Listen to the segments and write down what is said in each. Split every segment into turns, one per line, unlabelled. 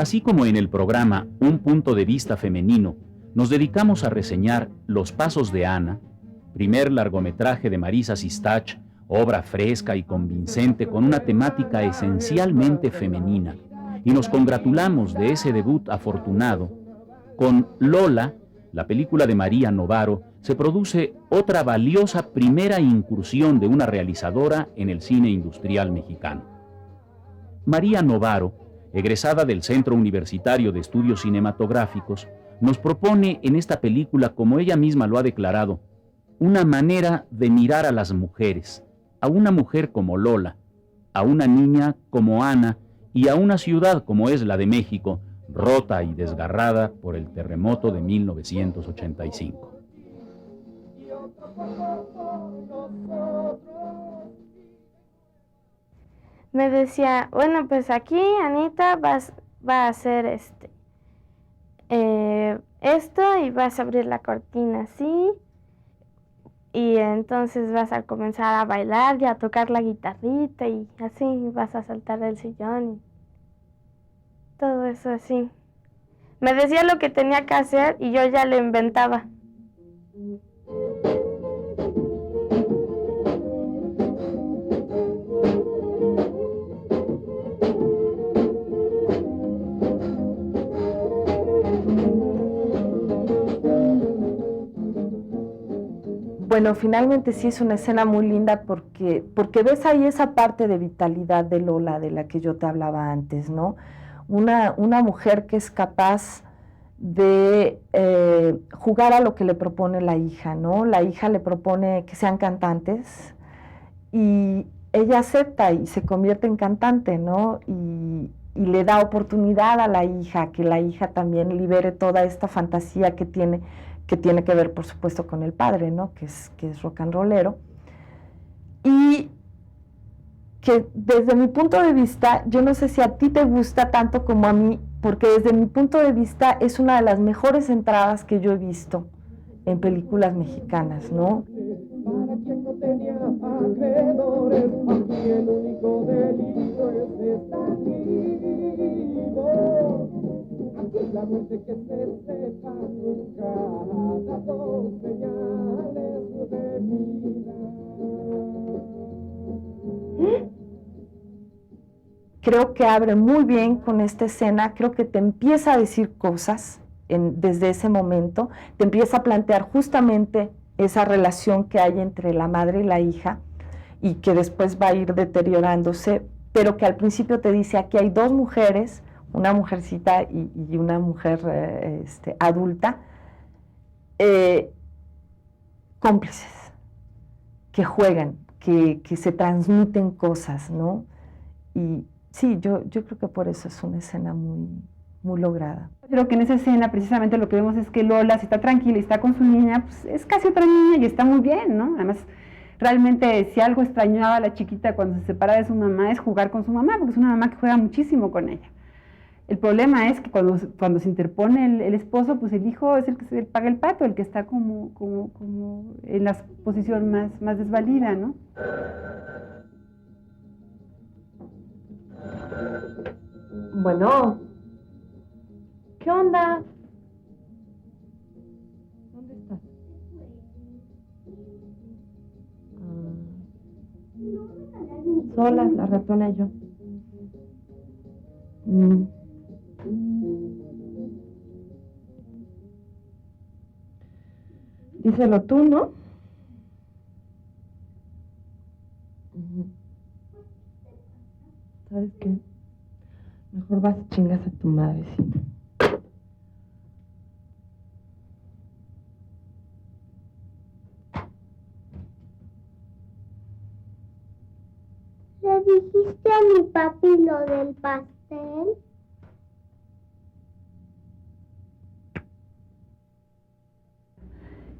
Así como en el programa Un punto de vista femenino, nos dedicamos a reseñar Los pasos de Ana, primer largometraje de Marisa Sistach, obra fresca y convincente con una temática esencialmente femenina, y nos congratulamos de ese debut afortunado. Con Lola, la película de María Novaro, se produce otra valiosa primera incursión de una realizadora en el cine industrial mexicano. María Novaro, egresada del Centro Universitario de Estudios Cinematográficos, nos propone en esta película, como ella misma lo ha declarado, una manera de mirar a las mujeres, a una mujer como Lola, a una niña como Ana y a una ciudad como es la de México, rota y desgarrada por el terremoto de 1985.
Me decía, bueno, pues aquí Anita va a hacer esto y vas a abrir la cortina así y entonces vas a comenzar a bailar y a tocar la guitarrita y así vas a saltar del sillón y todo eso así. Me decía lo que tenía que hacer y yo ya lo inventaba.
Bueno, finalmente sí es una escena muy linda porque ves ahí esa parte de vitalidad de Lola de la que yo te hablaba antes, ¿no? Una mujer que es capaz de jugar a lo que le propone la hija, ¿no? La hija le propone que sean cantantes y ella acepta y se convierte en cantante, ¿no? Y le da oportunidad a la hija, que la hija también libere toda esta fantasía que tiene que ver, por supuesto, con el padre, ¿no? Que es rock and rollero. Y que desde mi punto de vista, yo no sé si a ti te gusta tanto como a mí, porque desde mi punto de vista es una de las mejores entradas que yo he visto en películas mexicanas, ¿no?
Para quien no tenía acreedores, aquí el único delito es estar vivo. Aquí es la muerte que se sepa nunca ha dado señales de vida.
Creo que abre muy bien con esta escena, creo que te empieza a decir cosas desde ese momento, te empieza a plantear justamente esa relación que hay entre la madre y la hija y que después va a ir deteriorándose, pero que al principio te dice, aquí hay dos mujeres, una mujercita y una mujer adulta, cómplices, que juegan, que se transmiten cosas, ¿no? Y sí, yo creo que por eso es una escena muy, muy lograda.
Creo que en esa escena precisamente lo que vemos es que Lola, si está tranquila y está con su niña, pues es casi otra niña y está muy bien, ¿no? Además, realmente si algo extrañaba a la chiquita cuando se separa de su mamá es jugar con su mamá, porque es una mamá que juega muchísimo con ella. El problema es que cuando se interpone el esposo, pues el hijo es el que se paga el pato, el que está como en la posición más desvalida, ¿no?
Bueno, ¿qué onda? ¿Dónde estás? Sola, la ratona y yo. Díselo tú, ¿no? ¿Sabes qué? Mejor vas y chingas a tu madre, sí.
¿Le dijiste a mi papi lo del pastel?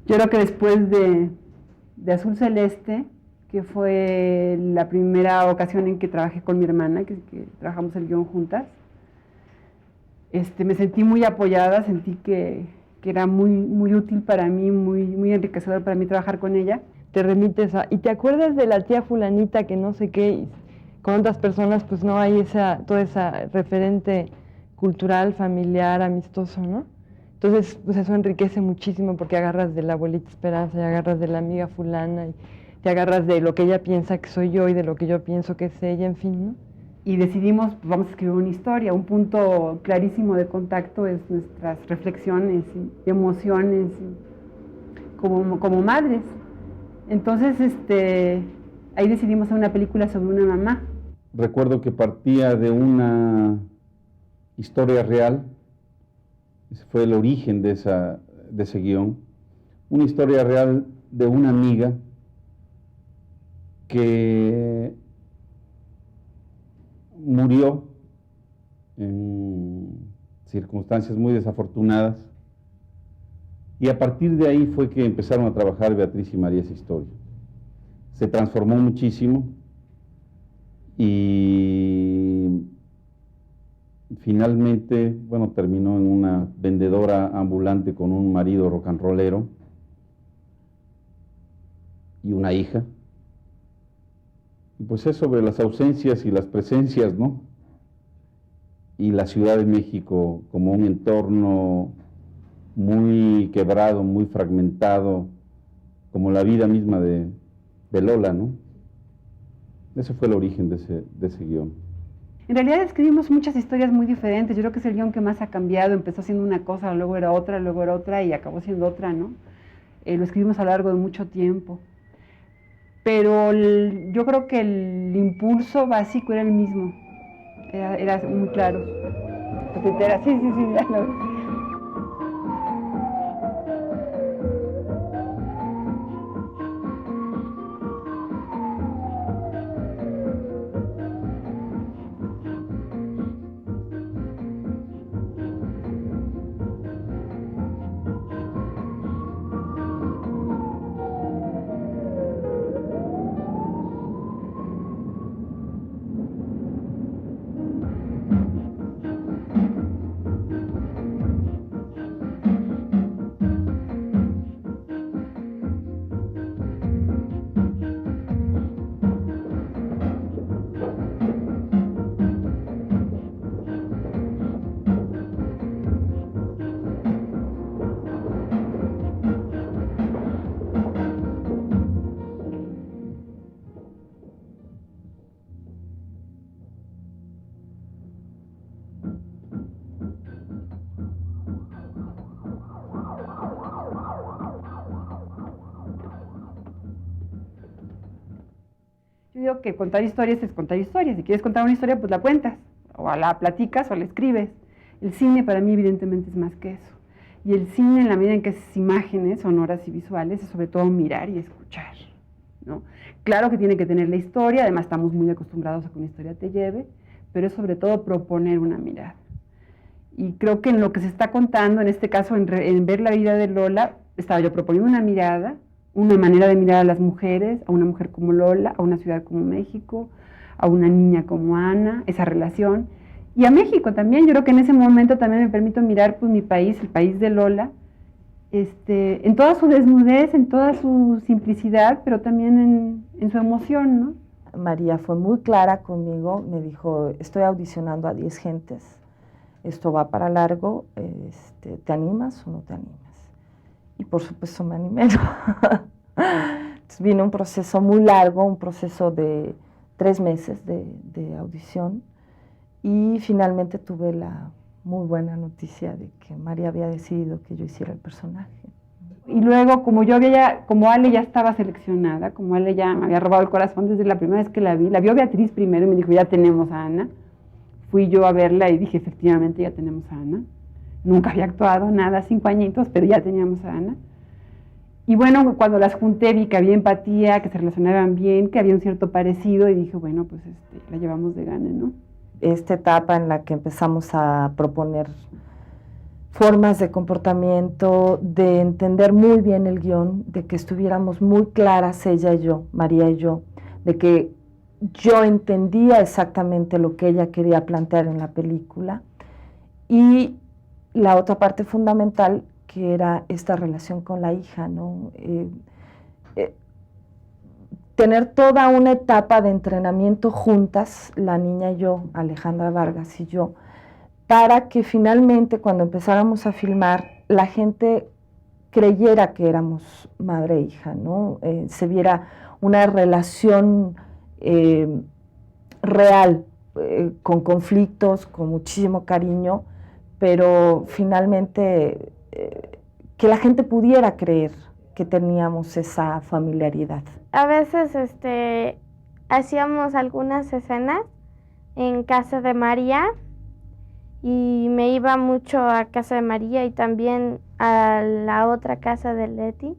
Yo creo que después de Azul Celeste, que fue la primera ocasión en que trabajé con mi hermana, que trabajamos el guión juntas, me sentí muy apoyada, sentí que era muy útil para mí, muy enriquecedor para mí trabajar con ella.
Te remites a... ¿Y te acuerdas de la tía fulanita que no sé qué? Y con otras personas pues no hay toda esa referente
cultural, familiar, amistoso, ¿no? Entonces, pues eso enriquece muchísimo porque agarras de la abuelita Esperanza y agarras de la amiga fulana y te agarras de lo que ella piensa que soy yo y de lo que yo pienso que es ella, en fin, ¿no?
Y decidimos, pues, vamos a escribir una historia. Un punto clarísimo de contacto es nuestras reflexiones y emociones como madres. Entonces, ahí decidimos hacer una película sobre una mamá.
Recuerdo que partía de una historia real, ese fue el origen de ese guión, una historia real de una amiga que murió en circunstancias muy desafortunadas, y a partir de ahí fue que empezaron a trabajar Beatriz y María esa historia. Se transformó muchísimo y finalmente, bueno, terminó en una vendedora ambulante con un marido rock and rollero y una hija. Y pues es sobre las ausencias y las presencias, ¿no? Y la Ciudad de México como un entorno muy quebrado, muy fragmentado, como la vida misma de Lola, ¿no? Ese fue el origen de ese guión.
En realidad escribimos muchas historias muy diferentes. Yo creo que es el guión que más ha cambiado. Empezó siendo una cosa, luego era otra y acabó siendo otra, ¿no? Lo escribimos a lo largo de mucho tiempo. Pero yo creo que el impulso básico era el mismo. Era muy claro. Sí, ya lo ves. Yo digo que contar historias es contar historias. Si quieres contar una historia, pues la cuentas, o la platicas o la escribes. El cine para mí evidentemente es más que eso. Y el cine, en la medida en que es imágenes sonoras y visuales, es sobre todo mirar y escuchar, ¿no? Claro que tiene que tener la historia, además estamos muy acostumbrados a que una historia te lleve, pero es sobre todo proponer una mirada. Y creo que en lo que se está contando, en este caso en ver la vida de Lola, estaba yo proponiendo una mirada, una manera de mirar a las mujeres, a una mujer como Lola, a una ciudad como México, a una niña como Ana, esa relación, y a México también. Yo creo que en ese momento también me permito mirar pues mi país, el país de Lola, en toda su desnudez, en toda su simplicidad, pero también en su emoción, ¿no?
María fue muy clara conmigo, me dijo, estoy audicionando a 10 gentes, esto va para largo, ¿te animas o no te animas? Y por supuesto me animé. Entonces vino un proceso muy largo, un proceso de 3 meses de audición, y finalmente tuve la muy buena noticia de que María había decidido que yo hiciera el personaje.
Y luego, como Ale ya estaba seleccionada, como Ale ya me había robado el corazón desde la primera vez que la vio Beatriz primero y me dijo, ya tenemos a Ana. Fui yo a verla y dije, efectivamente, ya tenemos a Ana. Nunca había actuado nada, 5 añitos, pero ya teníamos a Ana. Y bueno, cuando las junté vi que había empatía, que se relacionaban bien, que había un cierto parecido y dije, bueno, pues la llevamos de gane, ¿no?
Esta etapa en la que empezamos a proponer formas de comportamiento, de entender muy bien el guión, de que estuviéramos muy claras ella y yo, María y yo, de que yo entendía exactamente lo que ella quería plantear en la película, y la otra parte fundamental que era esta relación con la hija, ¿no? Tener toda una etapa de entrenamiento juntas, la niña y yo, Alejandra Vargas y yo, para que finalmente cuando empezáramos a filmar la gente creyera que éramos madre e hija, ¿no? Se viera una relación real, con conflictos, con muchísimo cariño, pero finalmente que la gente pudiera creer que teníamos esa familiaridad.
A veces hacíamos algunas escenas en casa de María y me iba mucho a casa de María y también a la otra casa de Leti,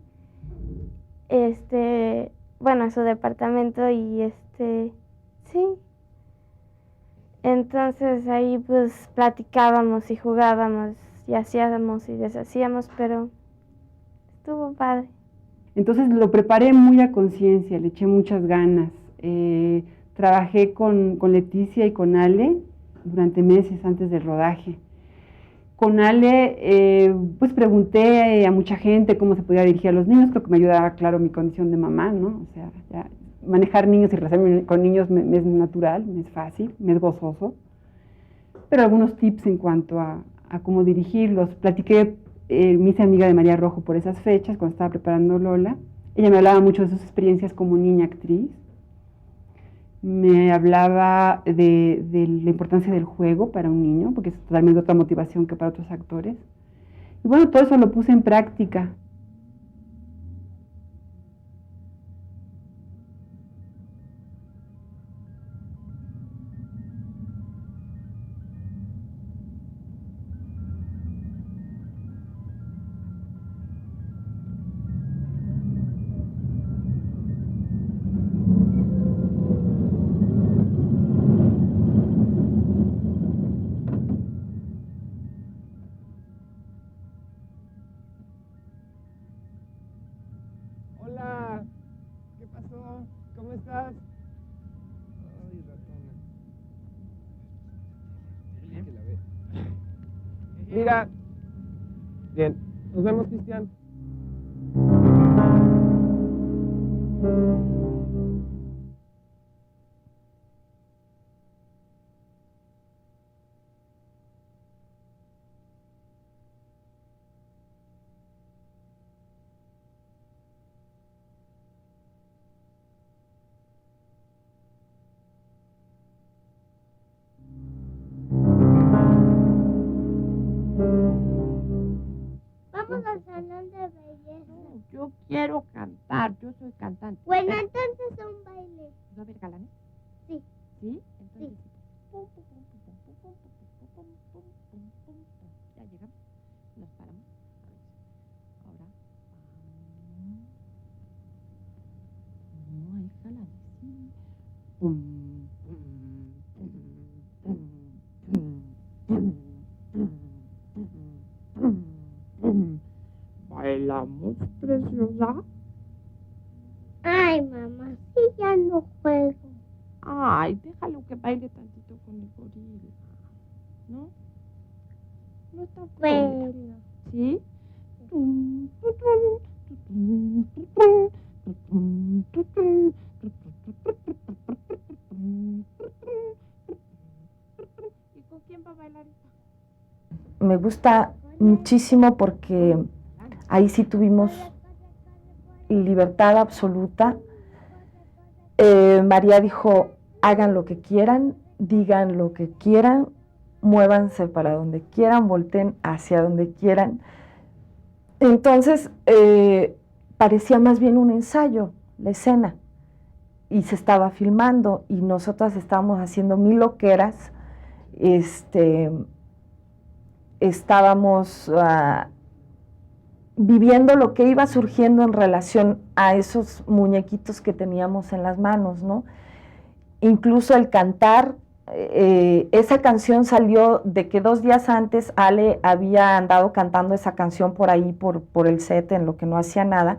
bueno, a su departamento y sí. Entonces ahí pues platicábamos y jugábamos y hacíamos y deshacíamos, pero estuvo padre.
Entonces lo preparé muy a conciencia, le eché muchas ganas. Trabajé con Leticia y con Ale durante meses antes del rodaje. Con Ale, pues pregunté a mucha gente cómo se podía dirigir a los niños. Creo que me ayudaba, claro, mi condición de mamá, ¿no? O sea, ya manejar niños y relacionarme con niños me es natural, me es fácil, me es gozoso. Pero algunos tips en cuanto a cómo dirigirlos. Platiqué, me hice amiga de María Rojo por esas fechas, cuando estaba preparando Lola. Ella me hablaba mucho de sus experiencias como niña actriz. Me hablaba de la importancia del juego para un niño, porque es totalmente otra motivación que para otros actores. Y bueno, todo eso lo puse en práctica.
Hola, ¿qué pasó? ¿Cómo estás? Ay, ratona. Que la ve. Mira. Bien, nos vemos, Cristian.
Vamos al salón de belleza.
Yo quiero cantar, yo soy cantante.
Bueno, entonces un baile.
¿Va a haber galanes?
Sí.
¿Sí? Entonces,
Sí.
pum, pum, pum, pum, pum, pum, pum, pum, pum, pum, pum, pum. Ya llegamos, nos paramos. A ver, ahora. No hay galanes, sí. Pum, pum, pum, pum, pum, pum, pum, pum, pum. Bailamos, preciosa.
Ay, mamá, sí, ya no juego.
Ay, déjalo que baile tantito con el gorila. ¿No? No está
Bueno.
¿Sí? ¿Y con quién va a bailar esta?
Me gusta muchísimo porque ahí sí tuvimos libertad absoluta. María dijo, hagan lo que quieran, digan lo que quieran, muévanse para donde quieran, volteen hacia donde quieran. Entonces, parecía más bien un ensayo, la escena, y se estaba filmando, y nosotras estábamos haciendo mil loqueras, estábamos viviendo lo que iba surgiendo en relación a esos muñequitos que teníamos en las manos, ¿no? Incluso el cantar, esa canción salió de que 2 días antes Ale había andado cantando esa canción por ahí, por el set, en lo que no hacía nada,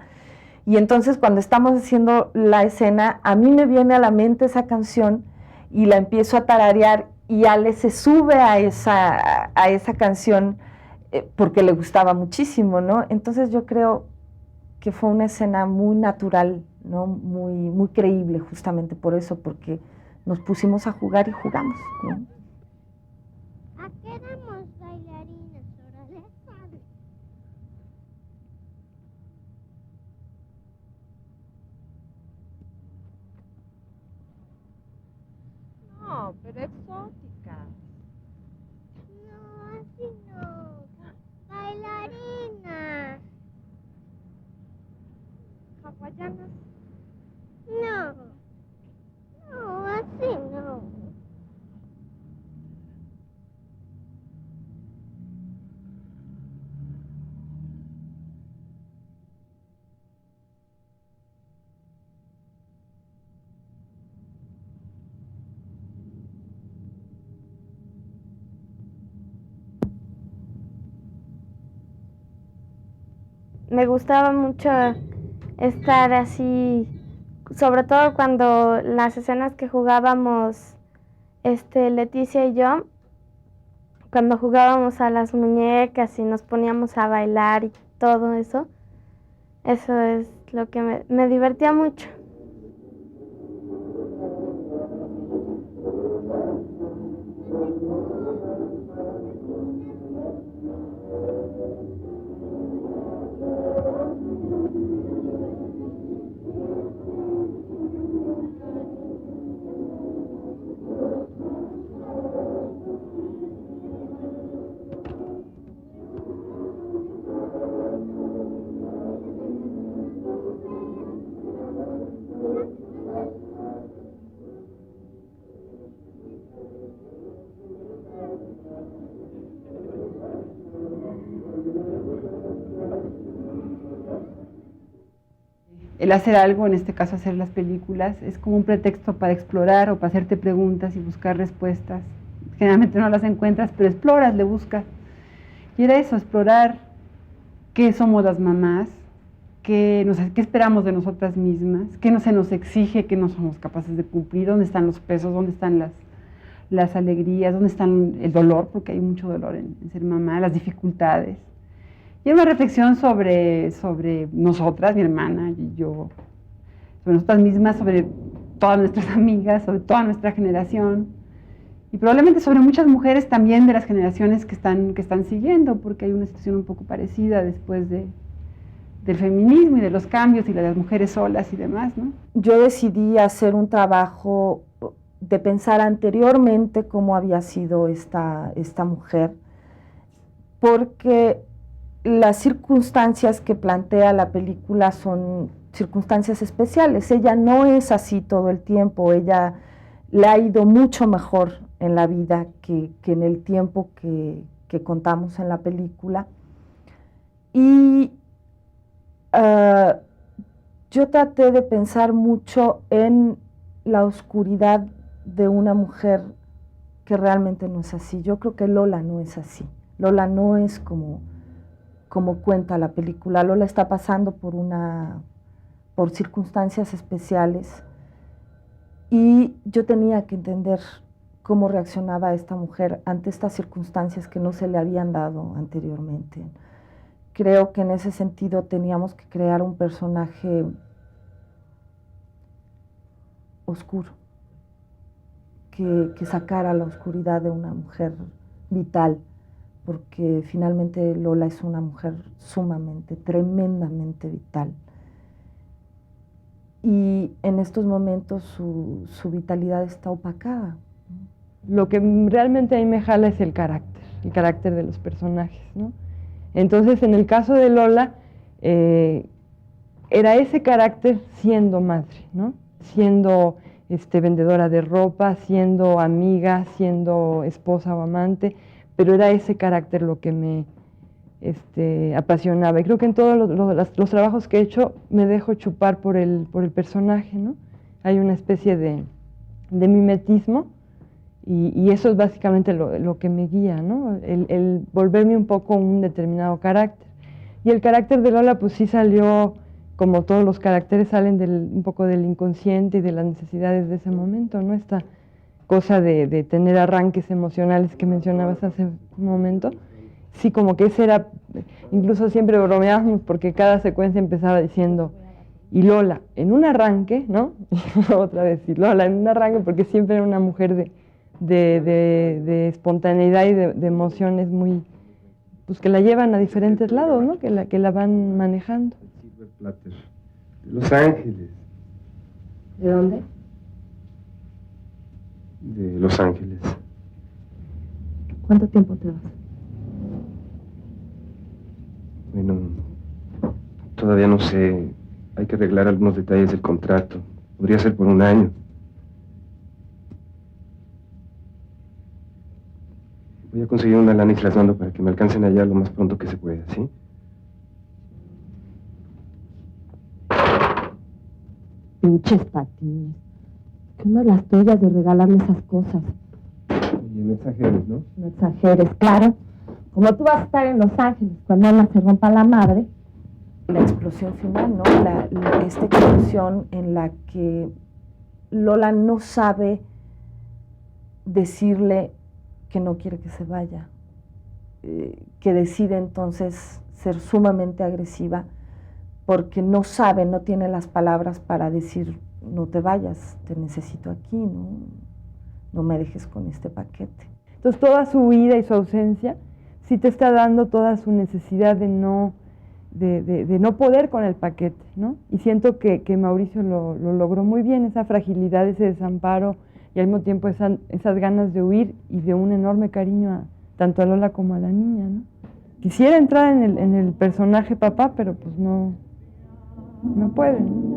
y entonces cuando estamos haciendo la escena, a mí me viene a la mente esa canción y la empiezo a tararear, y Ale se sube a esa canción porque le gustaba muchísimo, ¿no? Entonces yo creo que fue una escena muy natural, ¿no? Muy, muy creíble, justamente por eso, porque nos pusimos a jugar y jugamos, ¿no?
¿A qué hora
pero exóticas.
No, así no. Bailarinas.
Hawaianas.
No. No, así no.
Me gustaba mucho estar así, sobre todo cuando las escenas que jugábamos, Leticia y yo, cuando jugábamos a las muñecas y nos poníamos a bailar y todo eso es lo que me divertía mucho.
El hacer algo, en este caso hacer las películas, es como un pretexto para explorar o para hacerte preguntas y buscar respuestas. Generalmente no las encuentras, pero exploras, le buscas. Y era eso, explorar qué somos las mamás, qué esperamos de nosotras mismas, qué no se nos exige, qué no somos capaces de cumplir, dónde están los pesos, dónde están las alegrías, dónde están el dolor, porque hay mucho dolor en ser mamá, las dificultades. Y era una reflexión sobre nosotras, mi hermana y yo, sobre nosotras mismas, sobre todas nuestras amigas, sobre toda nuestra generación, y probablemente sobre muchas mujeres también de las generaciones que están siguiendo, porque hay una situación un poco parecida después del feminismo y de los cambios y de las mujeres solas y demás, ¿no?
Yo decidí hacer un trabajo de pensar anteriormente cómo había sido esta mujer, porque las circunstancias que plantea la película son circunstancias especiales. Ella no es así todo el tiempo, ella le ha ido mucho mejor en la vida que en el tiempo que contamos en la película. Y yo traté de pensar mucho en la oscuridad de una mujer que realmente no es así. Yo creo que Lola no es así. Lola no es como cuenta la película. Lola está pasando por circunstancias especiales y yo tenía que entender cómo reaccionaba esta mujer ante estas circunstancias que no se le habían dado anteriormente. Creo que en ese sentido teníamos que crear un personaje oscuro, que sacara la oscuridad de una mujer vital, porque finalmente Lola es una mujer sumamente, tremendamente vital. Y en estos momentos su vitalidad está opacada.
Lo que realmente a mí me jala es el carácter de los personajes, ¿no? Entonces, en el caso de Lola, era ese carácter siendo madre, ¿no? Siendo vendedora de ropa, siendo amiga, siendo esposa o amante, pero era ese carácter lo que me apasionaba. Y creo que en todos los trabajos que he hecho me dejo chupar por el personaje, ¿no? Hay una especie de mimetismo y eso es básicamente lo que me guía, ¿no? El volverme un poco un determinado carácter. Y el carácter de Lola pues sí salió, como todos los caracteres salen un poco del inconsciente y de las necesidades de ese momento, ¿no? Esta cosa de tener arranques emocionales que mencionabas hace un momento, sí, como que ese era, incluso siempre bromeábamos porque cada secuencia empezaba diciendo, y Lola, en un arranque, ¿no? Otra vez, y Lola, en un arranque, porque siempre era una mujer de espontaneidad y de emociones muy, pues que la llevan a diferentes lados, ¿no? Que la van manejando.
Silver Platter, de Los Ángeles.
¿De dónde?
De Los Ángeles.
¿Cuánto tiempo te vas?
Bueno, todavía no sé. Hay que arreglar algunos detalles del contrato. Podría ser por un año. Voy a conseguir una lana y se las mando para que me alcancen allá lo más pronto que se pueda, ¿sí?
Pinches patines. ¿Qué onda las tuyas de regalarme esas cosas?
Y no exageres, ¿no?
No exageres, claro. Como tú vas a estar en Los Ángeles cuando Ana se rompa la madre.
La explosión final, ¿no? Esta explosión en la que Lola no sabe decirle que no quiere que se vaya, que decide entonces ser sumamente agresiva porque no sabe, no tiene las palabras para decir no te vayas, te necesito aquí, no me dejes con este paquete.
Entonces toda su huida y su ausencia sí te está dando toda su necesidad de no poder con el paquete, ¿no? Y siento que Mauricio lo logró muy bien, esa fragilidad, ese desamparo y al mismo tiempo esas ganas de huir y de un enorme cariño tanto a Lola como a la niña, ¿no? Quisiera entrar en el personaje papá, pero pues no puede, ¿no?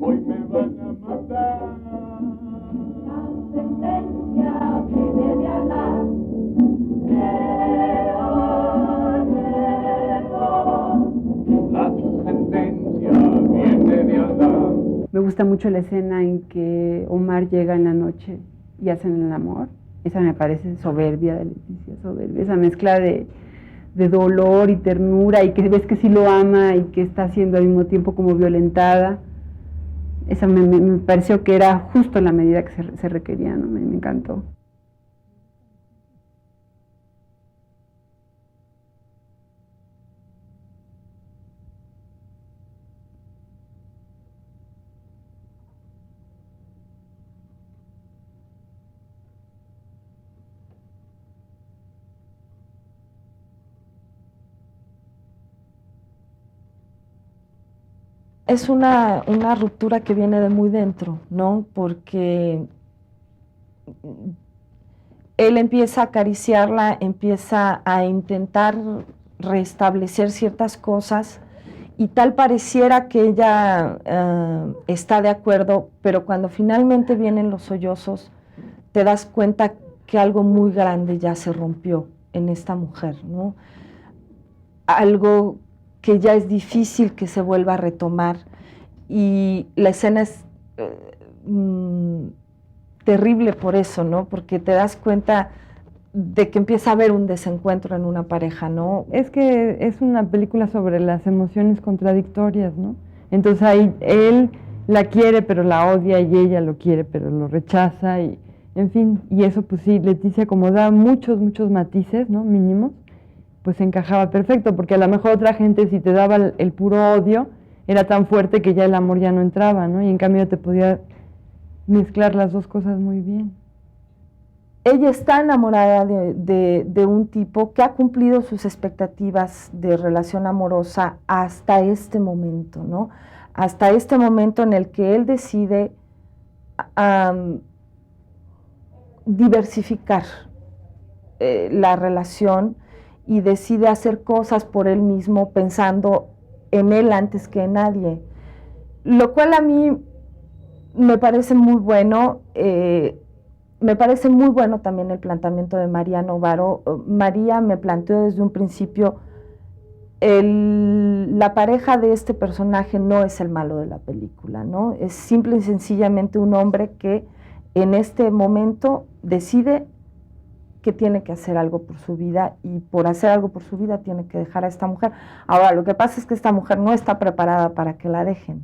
Hoy me van a matar. La sentencia viene de Alá. La sentencia viene de Alá.
Me gusta mucho la escena en que Omar llega en la noche y hacen el amor. Esa me parece soberbia de Leticia, soberbia. Esa mezcla de dolor y ternura y que ves que sí lo ama y que está siendo al mismo tiempo como violentada. Esa me pareció que era justo la medida que se requería, ¿no? Me encantó.
Es una ruptura que viene de muy dentro, ¿no? Porque él empieza a acariciarla, empieza a intentar restablecer ciertas cosas y tal pareciera que ella está de acuerdo, pero cuando finalmente vienen los sollozos, te das cuenta que algo muy grande ya se rompió en esta mujer, ¿no? Algo que ya es difícil que se vuelva a retomar y la escena es terrible por eso, ¿no? Porque te das cuenta de que empieza a haber un desencuentro en una pareja, ¿no?
Es que es una película sobre las emociones contradictorias, ¿no? Entonces ahí él la quiere pero la odia y ella lo quiere pero lo rechaza y en fin, y eso pues sí, Leticia como da muchos matices, ¿no? Mínimos, pues encajaba perfecto, porque a lo mejor otra gente si te daba el puro odio, era tan fuerte que ya el amor ya no entraba, ¿no? Y en cambio te podía mezclar las dos cosas muy bien.
Ella está enamorada de un tipo que ha cumplido sus expectativas de relación amorosa hasta este momento, ¿no? Hasta este momento en el que él decide diversificar la relación y decide hacer cosas por él mismo pensando en él antes que en nadie, lo cual a mí me parece muy bueno. Me parece muy bueno también el planteamiento de María Novaro. María me planteó desde un principio, la pareja de este personaje no es el malo de la película, ¿no? Es simple y sencillamente un hombre que en este momento decide que tiene que hacer algo por su vida y por hacer algo por su vida tiene que dejar a esta mujer. Ahora, lo que pasa es que esta mujer no está preparada para que la dejen.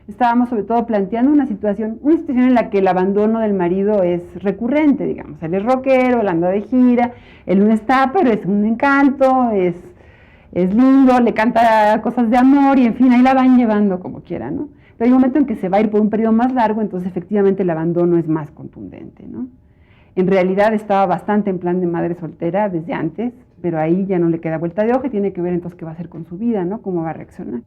Estábamos sobre todo planteando una situación en la que el abandono del marido es recurrente, digamos. Él es rockero, él anda de gira, él no está, pero es un encanto, es lindo, le canta cosas de amor y en fin, ahí la van llevando como quiera, ¿no? Pero hay un momento en que se va a ir por un periodo más largo, entonces efectivamente el abandono es más contundente, ¿no? En realidad estaba bastante en plan de madre soltera desde antes, pero ahí ya no le queda vuelta de hoja y tiene que ver entonces qué va a hacer con su vida, ¿no? Cómo va a reaccionar.